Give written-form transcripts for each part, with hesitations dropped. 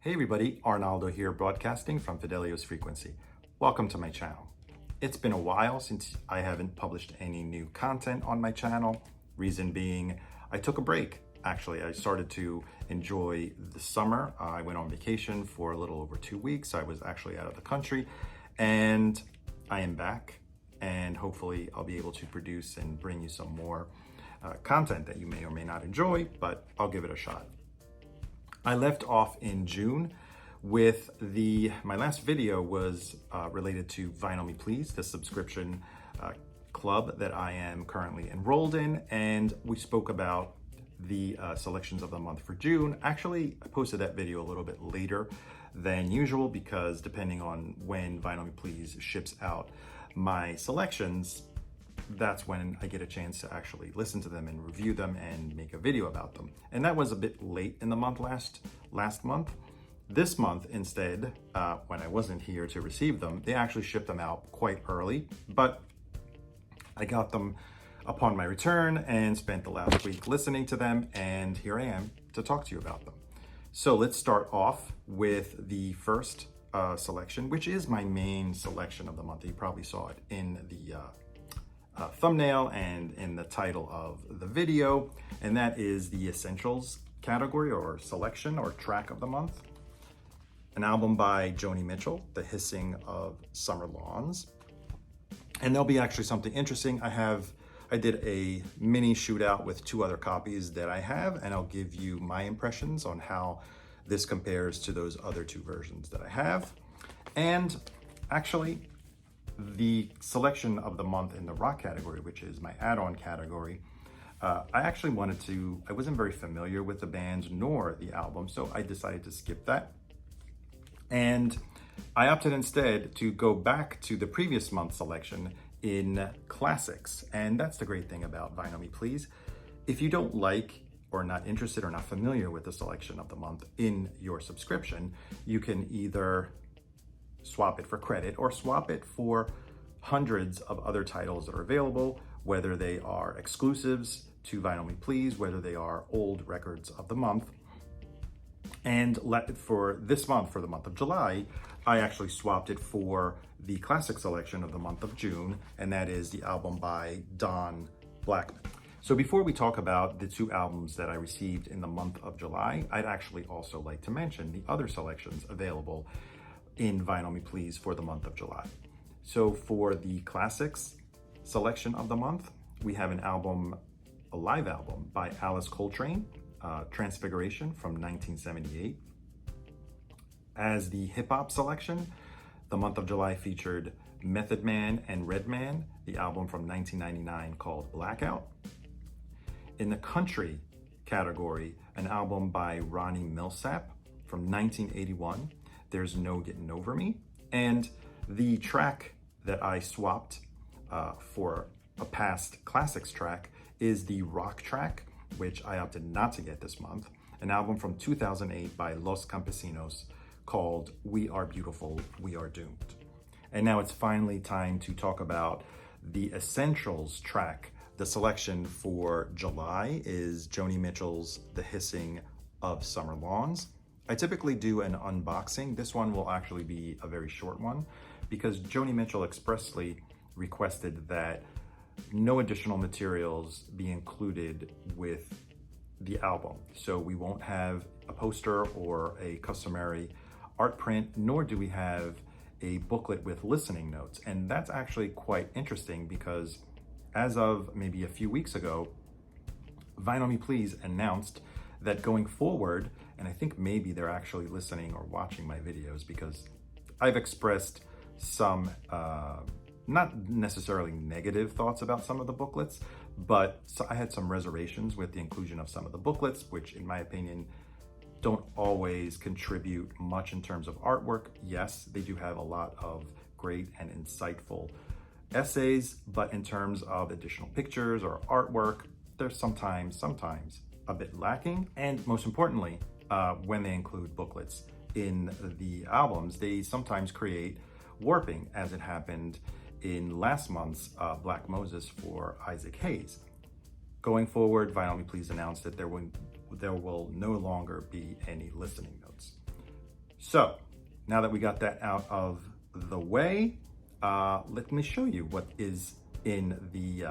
Hey everybody, Arnaldo here broadcasting from Fidelio's Frequency. Welcome to my channel. It's been a while since I haven't published any new content on my channel. Reason being, I took a break. Actually, I started to enjoy the summer. I went on vacation for a little over 2 weeks. I was actually out of the country and I am back, and hopefully I'll be able to produce and bring you some more content that you may or may not enjoy, but I'll give it a shot. I left off in June with my last video was related to Vinyl Me Please, the subscription club that I am currently enrolled in, and we spoke about the selections of the month for June. Actually, I posted that video a little bit later than usual because depending on when Vinyl Me Please ships out my selections, that's when I get a chance to actually listen to them and review them and make a video about them. And that was a bit late in the month last month. This month instead, when I wasn't here to receive them, they actually shipped them out quite early, but I got them upon my return and spent the last week listening to them, and here I am to talk to you about them. So let's start off with the first selection, which is my main selection of the month. You probably saw it in the thumbnail and in the title of the video, and that is the Essentials category or selection or track of the month. An album by Joni Mitchell, The Hissing of Summer Lawns. And there'll be actually something interesting. I did a mini shootout with 2 other copies that I have, and I'll give you my impressions on how this compares to those other 2 versions that I have. And actually, the selection of the month in the rock category, which is my add-on category, I wasn't very familiar with the bands nor the album, so I decided to skip that. And I opted instead to go back to the previous month's selection in classics. And that's the great thing about Vinyl Me Please. If you don't like or not interested or not familiar with the selection of the month in your subscription, you can either swap it for credit or swap it for hundreds of other titles that are available, whether they are exclusives to Vinyl Me Please, whether they are old records of the month. And for this month, for the month of July, I actually swapped it for the classic selection of the month of June, and that is the album by Blackman. So before we talk about the 2 albums that I received in the month of July, I'd actually also like to mention the other selections available in Vinyl Me Please for the month of July. So for the classics selection of the month, we have a live album by Alice Coltrane, Transfiguration from 1978. As the hip hop selection, the month of July featured Method Man and Redman, the album from 1999 called Blackout. In the country category, an album by Ronnie Millsap from 1981, There's No Getting Over Me. And the track that I swapped for a past classics track is the rock track, which I opted not to get this month, an album from 2008 by Los Campesinos called We Are Beautiful, We Are Doomed. And now it's finally time to talk about the Essentials track. The selection for July is Joni Mitchell's The Hissing of Summer Lawns. I typically do an unboxing. This one will actually be a very short one because Joni Mitchell expressly requested that no additional materials be included with the album. So we won't have a poster or a customary art print, nor do we have a booklet with listening notes. And that's actually quite interesting because as of maybe a few weeks ago, Vinyl Me Please announced that going forward, and I think maybe they're actually listening or watching my videos because I've expressed some, not necessarily negative thoughts about some of the booklets, but I had some reservations with the inclusion of some of the booklets, which in my opinion don't always contribute much in terms of artwork. Yes, they do have a lot of great and insightful essays, but in terms of additional pictures or artwork, they're sometimes a bit lacking. And most importantly, when they include booklets in the albums, they sometimes create warping, as it happened in last month's Black Moses for Isaac Hayes. Going forward, Vinyl Me Please announced that there will no longer be any listening notes. So now that we got that out of the way, let me show you what is in the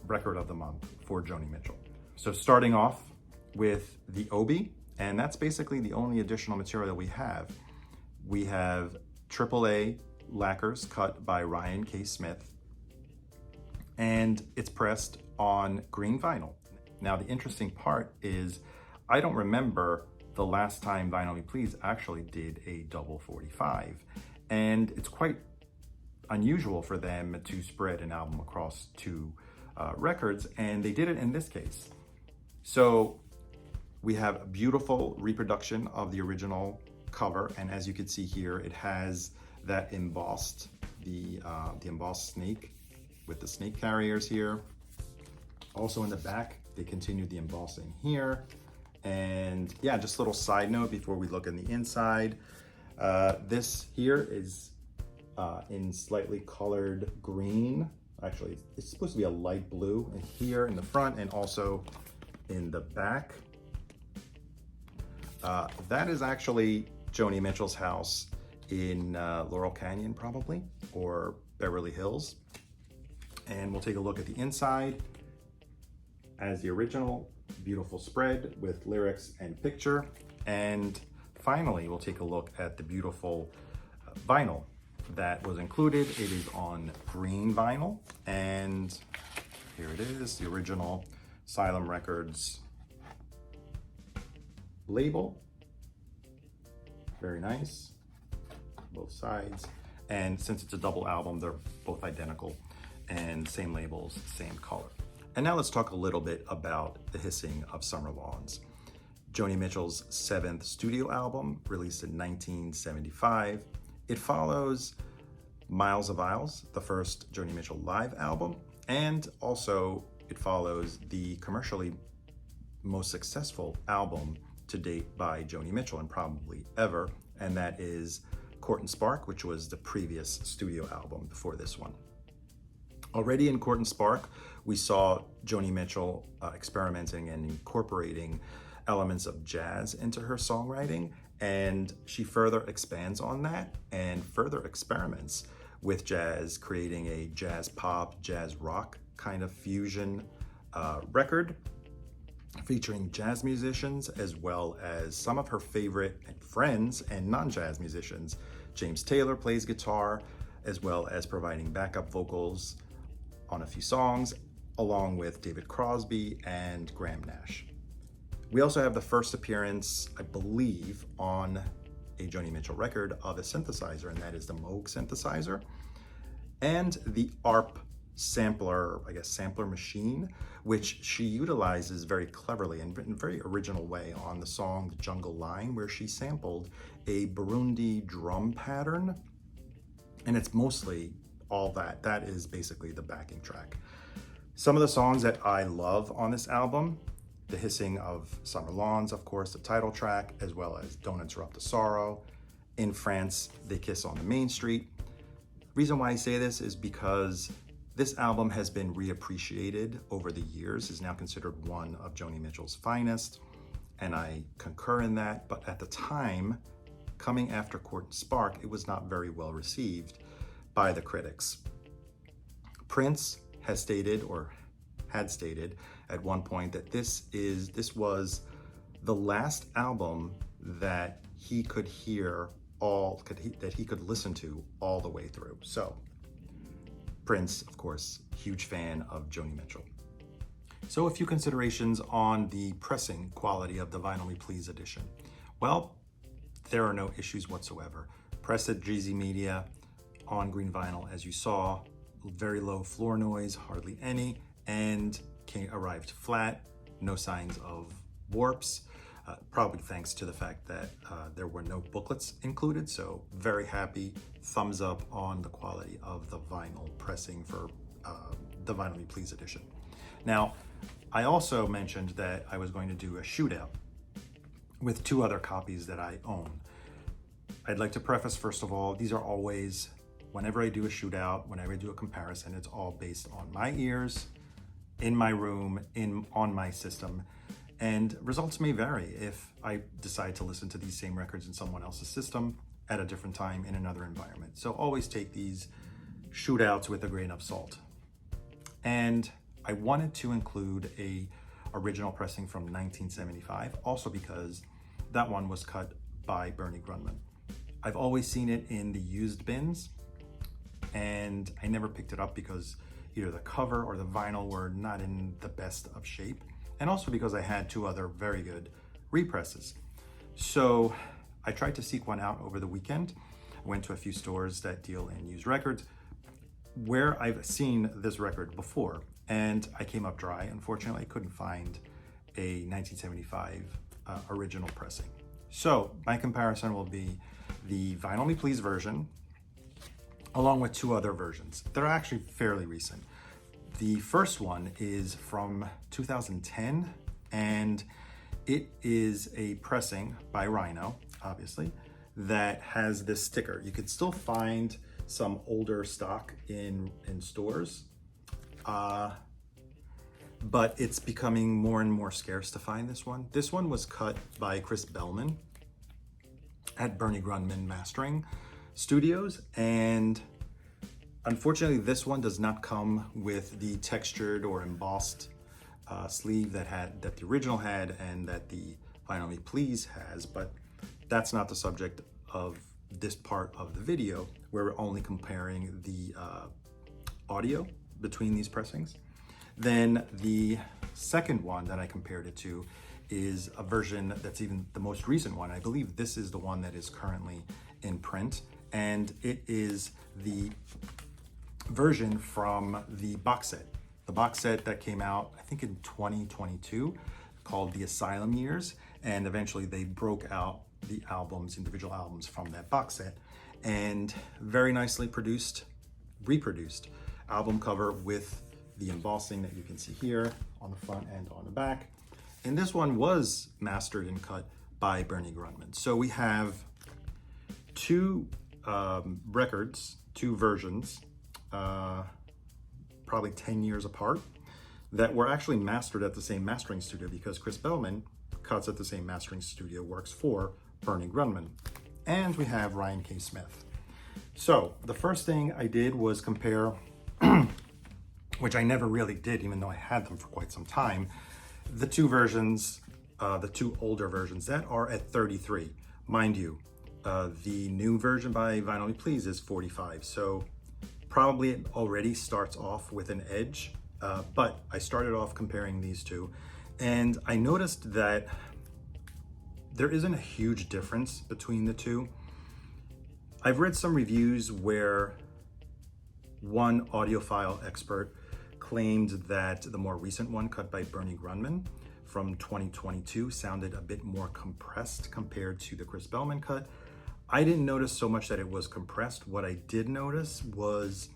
record of the month for Joni Mitchell. So starting off with the Obi, and that's basically the only additional material we have. We have AAA lacquers cut by Ryan K. Smith, and it's pressed on green vinyl. Now the interesting part is I don't remember the last time Vinyl Me Please actually did a double 45, and it's quite unusual for them to spread an album across two records, and they did it in this case. So we have a beautiful reproduction of the original cover, and as you can see here, it has that embossed, the embossed snake with the snake carriers here. Also in the back, they continued the embossing here. And yeah, just a little side note before we look in the inside. This here is in slightly colored green. Actually, it's supposed to be a light blue, and here in the front and also in the back. That is actually Joni Mitchell's house in Laurel Canyon, probably, or Beverly Hills. And we'll take a look at the inside as the original. Beautiful spread with lyrics and picture. And finally, we'll take a look at the beautiful vinyl that was included. It is on green vinyl, and here it is, the original Asylum Records label. Very nice, both sides. And since it's a double album, they're both identical and same labels, same color. And now let's talk a little bit about The Hissing of Summer Lawns, Joni Mitchell's 7th studio album, released in 1975. It follows Miles of Aisles, the first Joni Mitchell live album, and also it follows the commercially most successful album to date by Joni Mitchell, and probably ever, and that is Court and Spark, which was the previous studio album before this one. Already in Court and Spark, we saw Joni Mitchell experimenting and incorporating elements of jazz into her songwriting, and she further expands on that and further experiments with jazz, creating a jazz pop, jazz rock kind of fusion record featuring jazz musicians as well as some of her favorite friends and non-jazz musicians. James Taylor plays guitar, as well as providing backup vocals on a few songs, along with David Crosby and Graham Nash. We also have the first appearance, I believe, on a Joni Mitchell record of a synthesizer, and that is the Moog synthesizer, and the ARP sampler, I guess, sampler machine, which she utilizes very cleverly and in a very original way on the song The Jungle Line, where she sampled a Burundi drum pattern, and it's mostly all that is basically the backing track. Some of the songs that I love on this album: The Hissing of Summer Lawns, of course, the title track, as well as Don't Interrupt the Sorrow. In France, They Kiss on the Main Street. Reason why I say this is because this album has been reappreciated over the years, is now considered one of Joni Mitchell's finest, and I concur in that. But at the time, coming after Court and Spark, it was not very well received by the critics. Prince has stated, or had stated at one point, that this was the last album that he could hear that he could listen to all the way through. So Prince, of course, huge fan of Joni Mitchell. So a few considerations on the pressing quality of the Vinyl Me Please edition. Well, there are no issues whatsoever. Pressed at GZ Media on green vinyl, as you saw, very low floor noise, hardly any, and arrived flat, no signs of warps, probably thanks to the fact that there were no booklets included. So very happy, thumbs up on the quality of the vinyl pressing for the Vinyl Me Please edition. Now, I also mentioned that I was going to do a shootout with two other copies that I own. I'd like to preface, first of all, these are always, whenever I do a shootout, whenever I do a comparison, it's all based on my ears, in my room, on my system, And results may vary if I decide to listen to these same records in someone else's system at a different time in another environment. So always take these shootouts with a grain of salt. And I wanted to include a original pressing from 1975, also because that one was cut by Bernie Grundman. I've always seen it in the used bins, and I never picked it up because either the cover or the vinyl were not in the best of shape, and also because I had two other very good represses. So I tried to seek one out over the weekend. I went to a few stores that deal in used records where I've seen this record before, and I came up dry. Unfortunately, I couldn't find a 1975 original pressing. So my comparison will be the Vinyl Me Please version, along with two other versions. They're actually fairly recent. The first one is from 2010, and it is a pressing by Rhino, obviously, that has this sticker. You could still find some older stock in stores, but it's becoming more and more scarce to find this one. This one was cut by Bellman at Bernie Grundman Mastering Studios, and unfortunately this one does not come with the textured or embossed sleeve that the original had and that the Vinyl Me Please has, but that's not the subject of this part of the video, where we're only comparing the audio between these pressings. Then the second one that I compared it to is a version that's even the most recent one. I believe this is the one that is currently in print, and it is the version from the box set. The box set that came out, I think in 2022, called The Asylum Years, and eventually they broke out the albums, individual albums from that box set, and very nicely reproduced album cover with the embossing that you can see here on the front and on the back. And this one was mastered and cut by Bernie Grundman. So we have two records, two versions, probably 10 years apart, that were actually mastered at the same mastering studio, because Bellman cuts at the same mastering studio, works for Bernie Grundman. And we have Ryan K. Smith. So the first thing I did was compare, which I never really did, even though I had them for quite some time, the two versions, the two older versions that are at 33. Mind you, the new version by Vinyl Me Please is 45. So probably it already starts off with an edge, but I started off comparing these two, and I noticed that there isn't a huge difference between the two. I've read some reviews where one audiophile expert claimed that the more recent one, cut by Bernie Grundman from 2022, sounded a bit more compressed compared to the Bellman cut. I didn't notice so much that it was compressed. What I did notice was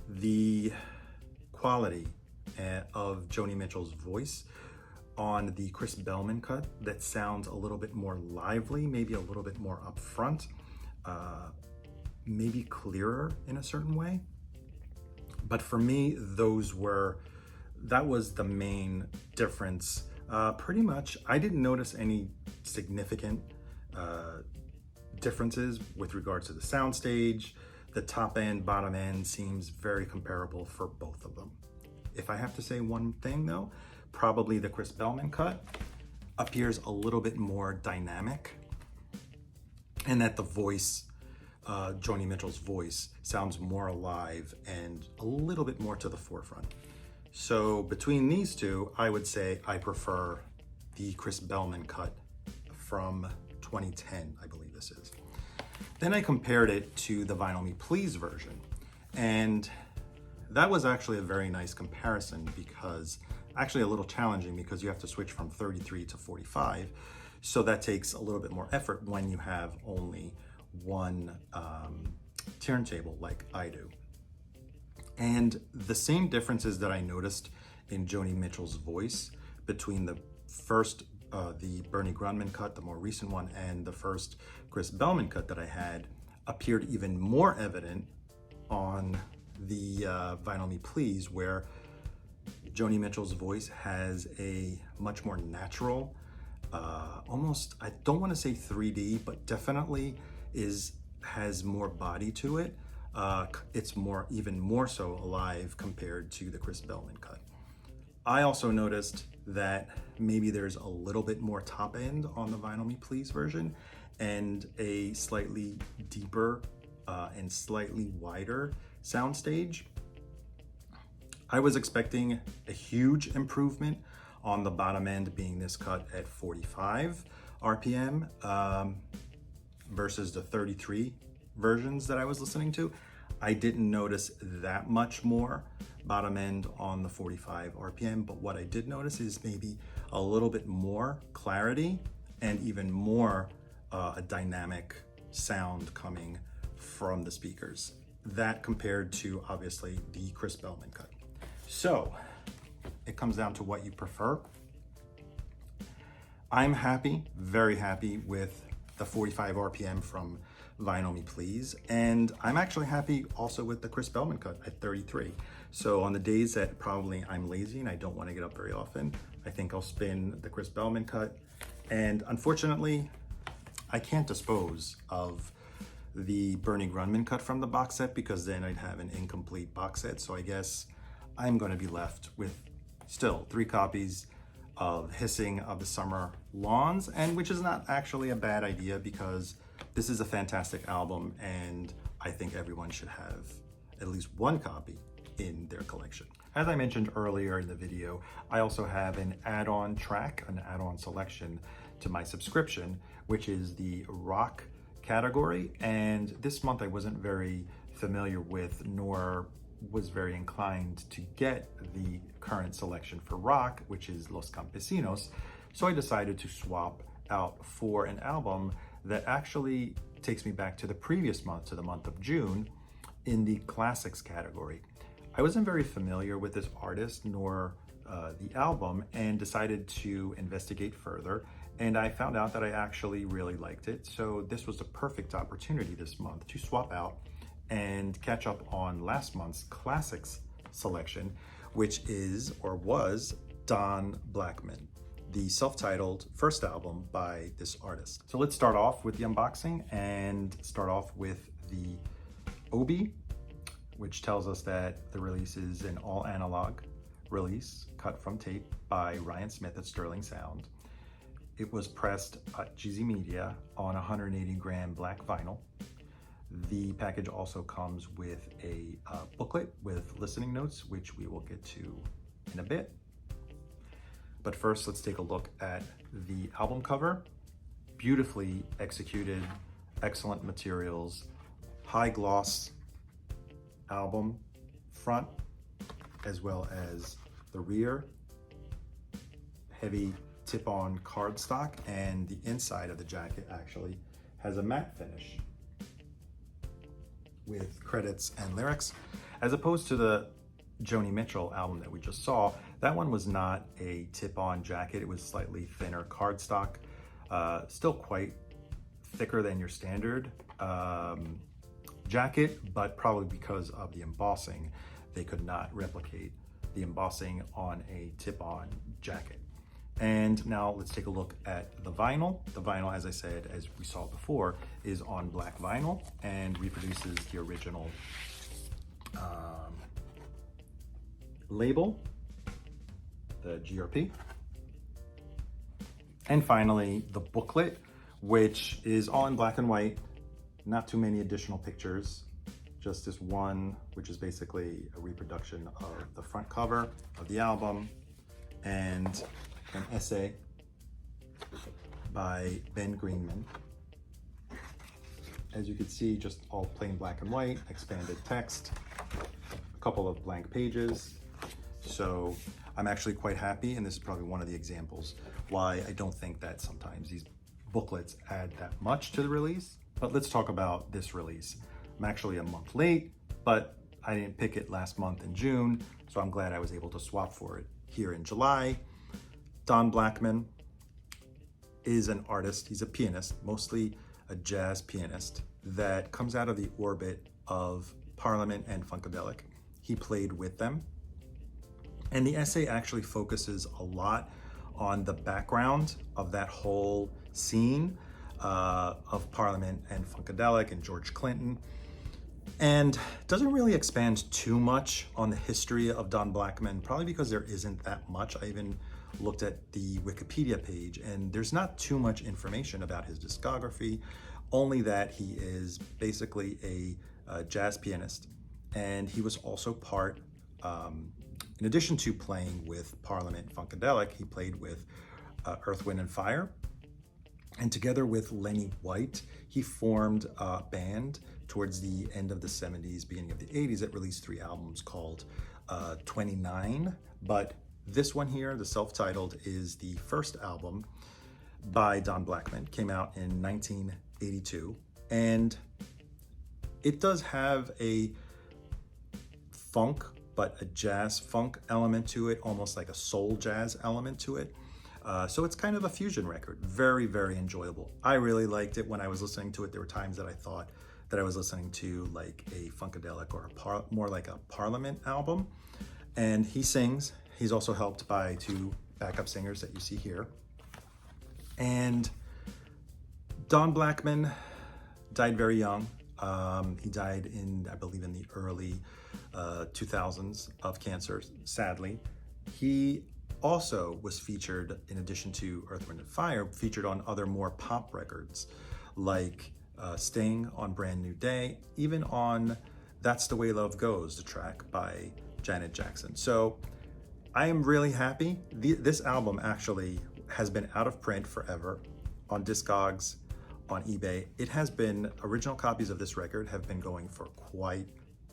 the quality of Joni Mitchell's voice on the Bellman cut that sounds a little bit more lively, maybe a little bit more upfront, maybe clearer in a certain way. But for me, that was the main difference. Pretty much, I didn't notice any significant differences with regards to the soundstage. The top end, bottom end seems very comparable for both of them. If I have to say one thing though, probably the Bellman cut appears a little bit more dynamic, and that the voice, Joni Mitchell's voice, sounds more alive and a little bit more to the forefront. So between these two, I would say I prefer the Bellman cut from 2010, I believe this is. Then I compared it to the Vinyl Me Please version, and that was actually a very nice comparison, because actually a little challenging, because you have to switch from 33 to 45. So that takes a little bit more effort when you have only one turntable like I do. And the same differences that I noticed in Joni Mitchell's voice between the first, the Bernie Grundman cut, the more recent one, and the first Bellman cut that I had, appeared even more evident on the Vinyl Me Please, where Joni Mitchell's voice has a much more natural, almost, I don't want to say 3D, but definitely has more body to it. It's even more so alive compared to the Chris Bellman cut. I also noticed that maybe there's a little bit more top end on the Vinyl Me Please version and a slightly deeper and slightly wider soundstage. I was expecting a huge improvement on the bottom end, being this cut at 45 RPM versus the 33 versions that I was listening to. I didn't notice that much more bottom end on the 45 RPM, but what I did notice is maybe a little bit more clarity and even more a dynamic sound coming from the speakers. That compared to obviously the Chris Bellman cut. So it comes down to what you prefer. I'm happy, very happy with the 45 RPM from Vinyl Me Please, and I'm actually happy also with the Chris Bellman cut at 33. So on the days that probably I'm lazy and I don't want to get up very often, I think I'll spin the Chris Bellman cut. And unfortunately, I can't dispose of the Bernie Grundman cut from the box set because then I'd have an incomplete box set. So I guess I'm going to be left with still 3 copies of Hissing of the Summer Lawns, and which is not actually a bad idea because this is a fantastic album and I think everyone should have at least 1 copy in their collection. As I mentioned earlier in the video, I also have an add-on track, an add-on selection to my subscription, which is the rock category. And this month I wasn't very familiar with, nor was very inclined to get the current selection for rock, which is Los Campesinos. So I decided to swap out for an album that actually takes me back to the previous month, to the month of June, in the classics category. I wasn't very familiar with this artist nor the album, and decided to investigate further, and I found out that I actually really liked it. So this was a perfect opportunity this month to swap out and catch up on last month's classics selection, which is, or was, Don Blackman, the self-titled first album by this artist. So let's start off with the unboxing and start off with the Obi, which tells us that the release is an all analog release cut from tape by Ryan Smith at Sterling Sound. It was pressed at GZ Media on 180 gram black vinyl. The package also comes with a booklet with listening notes, which we will get to in a bit. But first, let's take a look at the album cover. Beautifully executed, excellent materials, high gloss album front, as well as the rear, heavy tip-on cardstock, and the inside of the jacket actually has a matte finish with credits and lyrics, as opposed to the Joni Mitchell album that we just saw. That one was not a tip-on jacket. It was slightly thinner cardstock, still quite thicker than your standard jacket, but probably because of the embossing, they could not replicate the embossing on a tip-on jacket. And now let's take a look at the vinyl. The vinyl, as I said, as we saw before, is on black vinyl and reproduces the original label, the GRP. And finally, the booklet, which is all in black and white, not too many additional pictures, just this one, which is basically a reproduction of the front cover of the album, and an essay by Ben Grundman. As you can see, just all plain black and white, expanded text, a couple of blank pages. So I'm actually quite happy, and this is probably one of the examples why I don't think that sometimes these booklets add that much to the release. But let's talk about this release. I'm actually a month late, but I didn't pick it last month in June, so I'm glad I was able to swap for it here in July. Don Blackman is an artist. He's a pianist, mostly a jazz pianist that comes out of the orbit of Parliament and Funkadelic. He played with them And the essay actually focuses a lot on the background of that whole scene of Parliament and Funkadelic and George Clinton, and doesn't really expand too much on the history of Don Blackman, probably because there isn't that much. I even looked at the Wikipedia page and there's not too much information about his discography, only that he is basically a jazz pianist. And he was also part, in addition to playing with Parliament Funkadelic, he played with Earth, Wind and Fire. And together with Lenny White, he formed a band towards the end of the 70s, beginning of the 80s, that released 3 albums called 29. But this one here, the self-titled, is the first album by Don Blackman. Came out in 1982. And it does have a funk, but a jazz funk element to it, almost like a soul jazz element to it. So it's kind of a fusion record. Very, very enjoyable. I really liked it when I was listening to it. There were times that I thought that I was listening to like a Funkadelic or more like a Parliament album. And he sings. He's also helped by 2 backup singers that you see here. And Don Blackman died very young. He died in, I believe, in the early 2000s of cancer, sadly. He also was featured, in addition to Earth, Wind & Fire, featured on other more pop records, like Sting on Brand New Day, even on That's the Way Love Goes, the track by Janet Jackson. So I am really happy. This album actually has been out of print forever on Discogs, on eBay. It has been, original copies of this record have been going for quite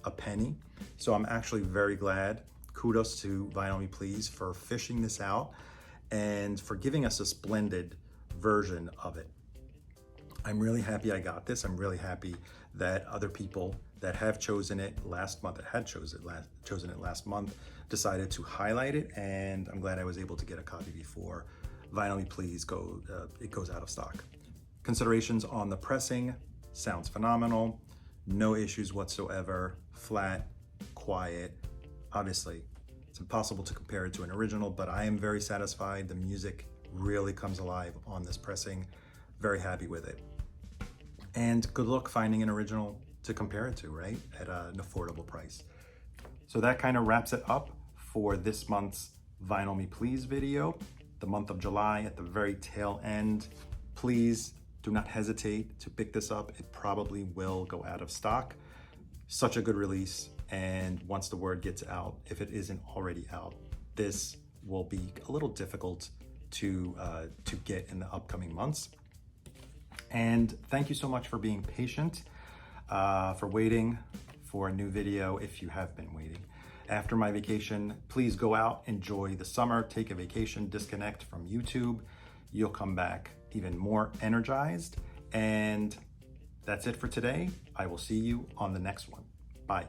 a penny. So I'm actually very glad. Kudos to Vinyl Me Please for fishing this out and for giving us a splendid version of it. I'm really happy I got this. I'm really happy that other people that have chosen it last month, that had chosen it last month, decided to highlight it, and I'm glad I was able to get a copy before Vinyl Me Please it goes out of stock. Considerations on the pressing: sounds phenomenal, no issues whatsoever, flat, quiet. Obviously, it's impossible to compare it to an original, but I am very satisfied. The music really comes alive on this pressing. Very happy with it. And good luck finding an original to compare it to, right? At an affordable price. So that kind of wraps it up for this month's Vinyl Me Please video. The month of July at the very tail end. Please do not hesitate to pick this up. It probably will go out of stock. Such a good release. And once the word gets out, if it isn't already out, this will be a little difficult to get in the upcoming months. And thank you so much for being patient, for waiting for a new video if you have been waiting. After my vacation, please go out, enjoy the summer, take a vacation, disconnect from YouTube. You'll come back even more energized. And that's it for today. I will see you on the next one. Bye.